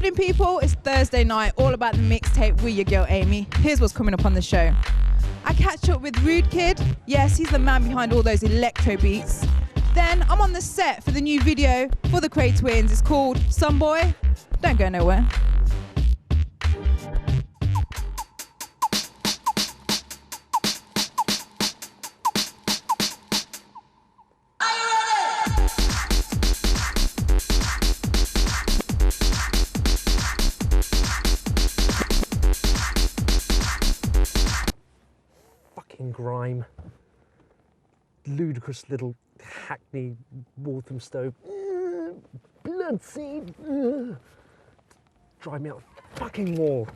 evening, people. It's Thursday night, all about the mixtape with your girl Amy. Here's what's coming up on the show. I catch up with RudeKid. Yes, he's the man behind all those electro beats. Then I'm on the set for the new video for the Cray Twins. It's called Some Boy. Don't go nowhere. Grime, ludicrous little hackney Walthamstow, bloodseed, drive me out the fucking wall.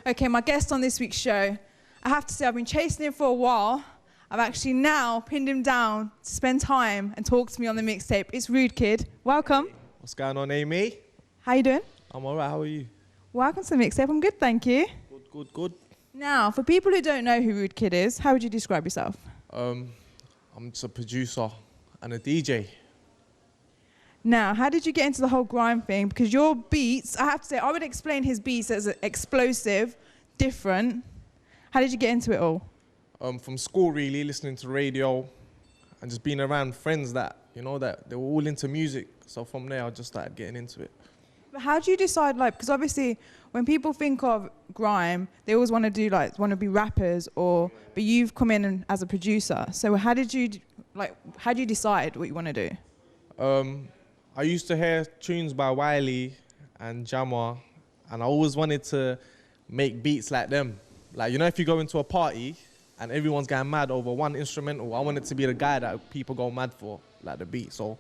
Okay, my guest on this week's show, I have to say I've been chasing him for a while. I've actually now pinned him down to spend time and talk to me on the mixtape. It's RudeKid. Welcome. What's going on, Amy? How you doing? I'm all right. How are you? Welcome to the mixtape. I'm good, thank you. Good. Now, for people who don't know who RudeKid is, how would you describe yourself? I'm just a producer and a DJ. Now, how did you get into the whole grime thing? Because your beats, I have to say, I would explain his beats as explosive, different. How did you get into it all? From school, really, listening to radio and just being around friends that they were all into music. So from there, I just started getting into it. But how do you decide, because obviously when people think of grime, they always want to do like want to be rappers but you've come in as a producer. So how did you decide what you want to do? I used to hear tunes by Wiley and Jammer, and I always wanted to make beats like them. Like, you know, if you go into a party and everyone's going mad over one instrumental, I wanted to be the guy that people go mad for, like the beat. So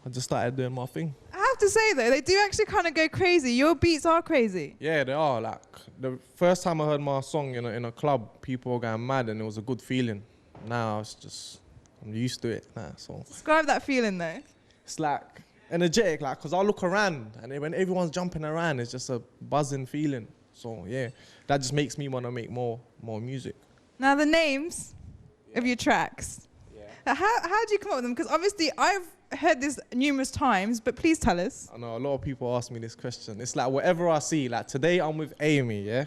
I just started doing my thing. I have to say though, they do actually kind of go crazy. Your beats are crazy. Yeah, they are. Like, the first time I heard my song in a club, people were going mad and it was a good feeling. Now it's just, I'm used to it now, so. Describe that feeling though. It's like energetic, like, cause I look around and when everyone's jumping around, it's just a buzzing feeling. So yeah, that just makes me want to make more music. Now the names of your tracks. Yeah. How do you come up with them? Because obviously I've heard this numerous times, but please tell us. I know a lot of people ask me this question. It's like whatever I see. Like today I'm with Amy, yeah.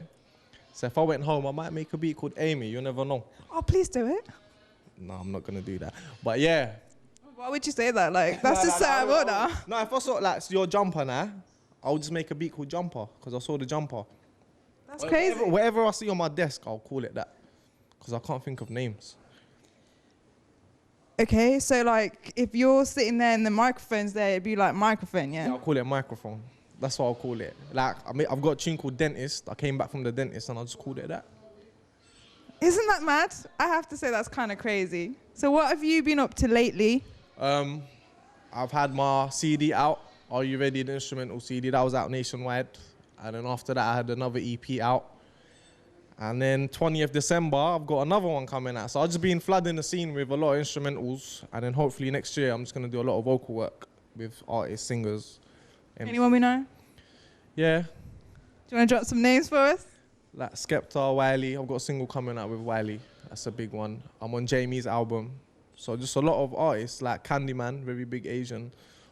So if I went home, I might make a beat called Amy. You never know. Oh, please do it. No, I'm not gonna do that. But yeah. Why would you say that? Like, that's just out of order. No, if I saw like your jumper now, I'll just make a beat called Jumper because I saw the jumper. That's crazy. Whatever I see on my desk, I'll call it that because I can't think of names. Okay, so like if you're sitting there and the microphone's there, it'd be like microphone, yeah? Yeah, I'll call it microphone. That's what I'll call it. Like, I've got a tune called Dentist. I came back from the dentist and I just called it that. Isn't that mad? I have to say that's kind of crazy. So what have you been up to lately? I've had my CD out. Are You Ready? The instrumental CD. That was out nationwide. And then after that, I had another EP out. And then 20th December, I've got another one coming out. So I've just been flooding the scene with a lot of instrumentals. And then hopefully next year, I'm just going to do a lot of vocal work with artists, singers. Anyone we know? Yeah. Do you want to drop some names for us? Like Skepta, Wiley. I've got a single coming out with Wiley. That's a big one. I'm on Jamie's album. So just a lot of artists like Candyman, very big Asian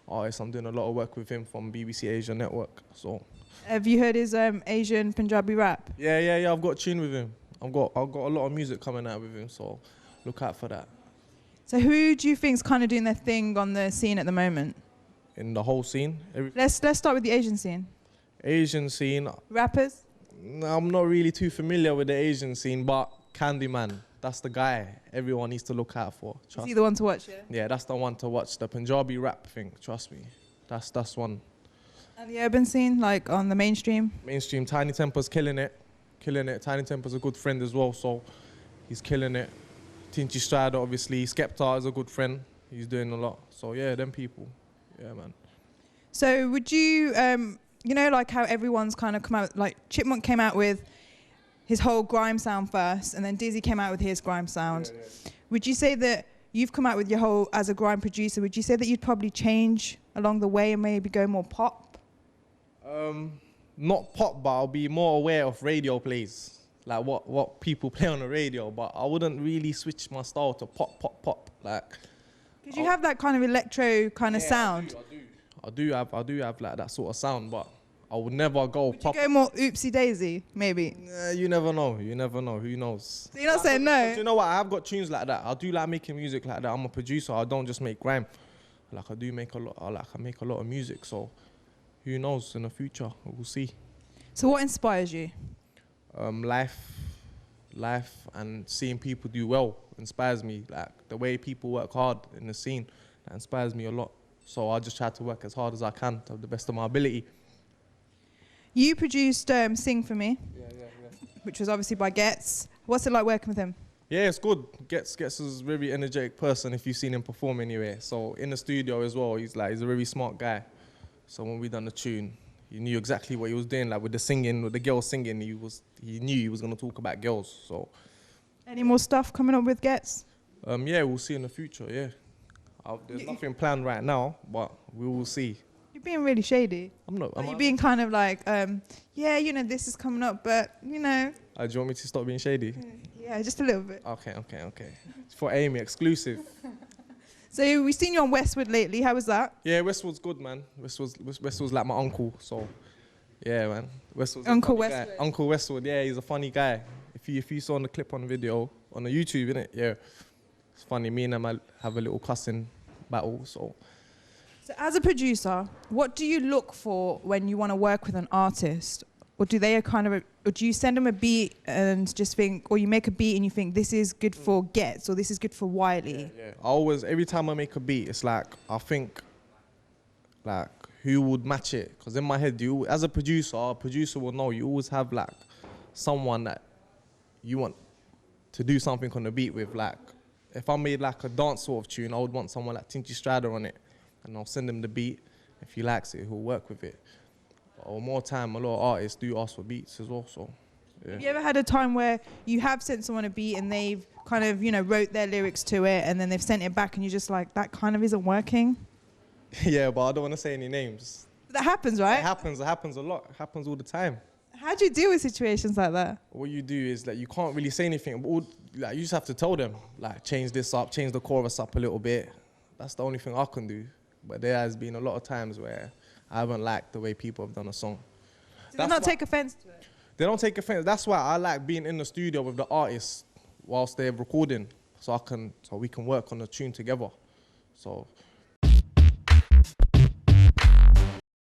artist. I'm doing a lot of work with him from BBC Asia Network. So. Have you heard his Asian Punjabi rap? Yeah. I've got a tune with him. I've got a lot of music coming out with him. So look out for that. So who do you think's kind of doing their thing on the scene at the moment? In the whole scene. Let's start with the Asian scene. Asian scene. Rappers? I'm not really too familiar with the Asian scene, but Candyman. That's the guy everyone needs to look out for. Is he the one to watch, yeah? Yeah, that's the one to watch. The Punjabi rap thing, trust me. That's one. And the urban scene, like on the mainstream? Mainstream, Tiny Temper's killing it. Tiny Temper's a good friend as well, so he's killing it. Tinchy Strider, obviously. Skepta is a good friend. He's doing a lot. So yeah, them people. Yeah, man. So would you, you know, like how everyone's kind of come out, like Chipmunk came out with his whole grime sound first, and then Dizzy came out with his grime sound. Yeah. Would you say that you've come out with your whole, as a grime producer, would you say that you'd probably change along the way and maybe go more pop? Not pop, but I'll be more aware of radio plays, like what people play on the radio, but I wouldn't really switch my style to pop, like. Because you have that kind of electro kind of sound. I do have like that sort of sound, but I would never go pop. Would you go more oopsie daisy, maybe? You never know. Who knows? So you're not saying no? Do you know what? I have got tunes like that. I do like making music like that. I'm a producer. I don't just make grime. Like I do make a lot. I make a lot of music. So who knows in the future? We'll see. So what inspires you? Life, and seeing people do well inspires me. Like the way people work hard in the scene, that inspires me a lot. So I just try to work as hard as I can to the best of my ability. You produced Sing For Me, yeah. which was obviously by Gets. What's it like working with him? Yeah, it's good. Gets is a very energetic person if you've seen him perform anywhere. So in the studio as well, he's a very smart guy. So when we done the tune, he knew exactly what he was doing. Like with the singing, with the girls singing, he knew he was gonna talk about girls. So. Any more stuff coming up with Gets? Yeah, we'll see in the future. Yeah, there's nothing planned right now, but we will see. You're being really shady. I'm not. Are you being kind of like, yeah, you know, this is coming up, but you know. Do you want me to stop being shady? Yeah, just a little bit. Okay. It's for Amy, exclusive. So we've seen you on Westwood lately. How was that? Yeah, Westwood's good, man. Westwood's like my uncle, so yeah, man. Westwood's Uncle Westwood. Guy. Uncle Westwood, yeah, he's a funny guy. If you saw on the clip on the video on the YouTube, innit? Yeah, it's funny. Me and him have a little cussing battle, so. So as a producer, what do you look for when you want to work with an artist? Or do they kind of, or do you send them a beat and just think, or you make a beat and you think this is good for Gets or this is good for Wiley? Yeah. I always, every time I make a beat, it's like, I think, like, who would match it? Because in my head, you, as a producer will know, you always have like someone that you want to do something on the beat with. Like, if I made like a dance sort of tune, I would want someone like Tinky Strider on it, and I'll send him the beat. If he likes it, he'll work with it. Or more time, a lot of artists do ask for beats as well. So, yeah. Have you ever had a time where you have sent someone a beat and they've kind of, you know, wrote their lyrics to it and then they've sent it back and you're just like, that kind of isn't working? Yeah, but I don't want to say any names. That happens, right? It happens a lot. It happens all the time. How do you deal with situations like that? What you do is that you can't really say anything. But like, you just have to tell them, like, change this up, change the chorus up a little bit. That's the only thing I can do. But there has been a lot of times where I haven't liked the way people have done a song. Do they not take offense to it? They don't take offense. That's why I like being in the studio with the artists whilst they're recording, so we can work on the tune together. So